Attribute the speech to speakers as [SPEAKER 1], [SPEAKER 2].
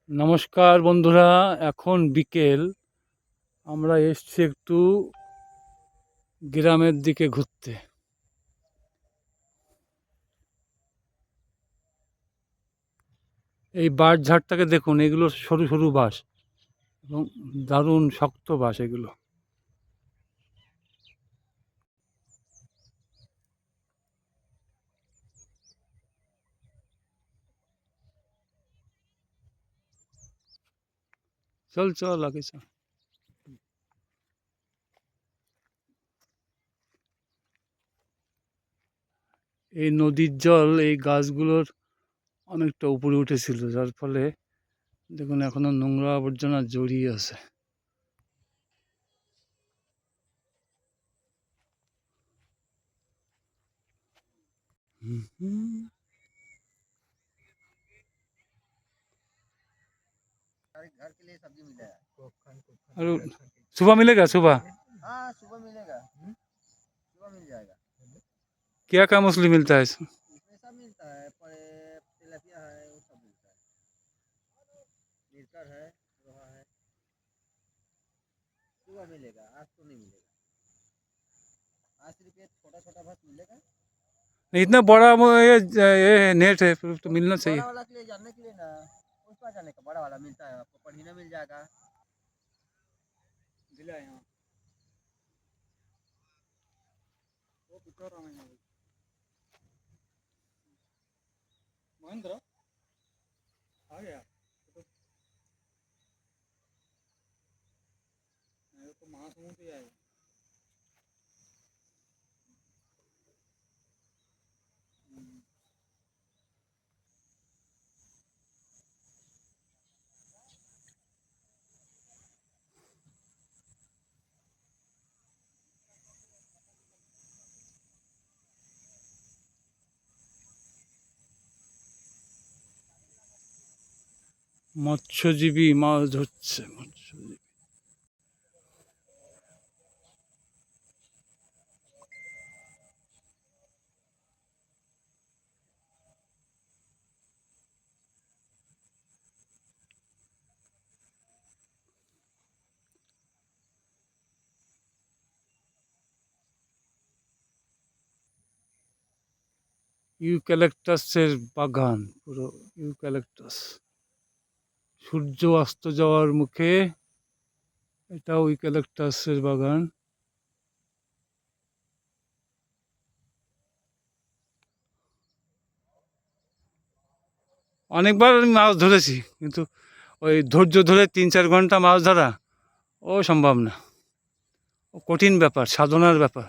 [SPEAKER 1] নমস্কার বন্ধুরা, এখন বিকেল। আমরা এসছি একটু গ্রামের দিকে ঘুরতে। এই বাঁশঝাড়টাকে দেখুন, এগুলো সরু সরু বাঁশ এবং দারুণ শক্ত বাঁশ এগুলো। চল চল আগে চল। এই নদীর জল এই গাছগুলোর অনেকটা উপরে উঠেছিল, যার ফলে দেখুন এখনো নোংরা আবর্জনা জড়িয়ে আছে।
[SPEAKER 2] घर के लिए सब्जी मिलेगा।
[SPEAKER 1] और सुबह मिलेगा? सुबह
[SPEAKER 2] हाँ सुबह मिलेगा, सुबह मिल जाएगा।
[SPEAKER 1] क्या क्या मछली मिलता है इसमें?
[SPEAKER 2] इसमें सब मिलता है, तिलपिया है, वो सब मिलता है। मिर्कर है, रोहा है। सुबह मिलेगा, आज तो नहीं मिलेगा। आज सिर्फ ये छोटा छोटा बस मिलेगा।
[SPEAKER 1] इतना बड़ा ये नेट है, फिर तो मिलना चाहिए।
[SPEAKER 2] बड़ा वाला के लिए जानने के लिए ना, उस पर जाने का बड़ा वाला मिलता है आपको, पढ़ीना मिल जाएगा। मिला है यहाँ वो पिछोर महेंद्र आ गया तो महासमुंद ही आएगा।
[SPEAKER 1] মৎস্যজীবী মাছ ধরছে, মৎস্যজীবী। ইউক্যালিপটাসের বাগান, পুরো ইউক্যালিপটাস। সূর্য অস্ত যাওয়ার মুখে এটাও ইউক্যালিপটাসের বাগান। অনেকবার আমি মাছ ধরেছি, কিন্তু ওই ধৈর্য ধরে 3-4 ঘন্টা মাছ ধরা ও সম্ভব না। ও কঠিন ব্যাপার, সাধনার ব্যাপার।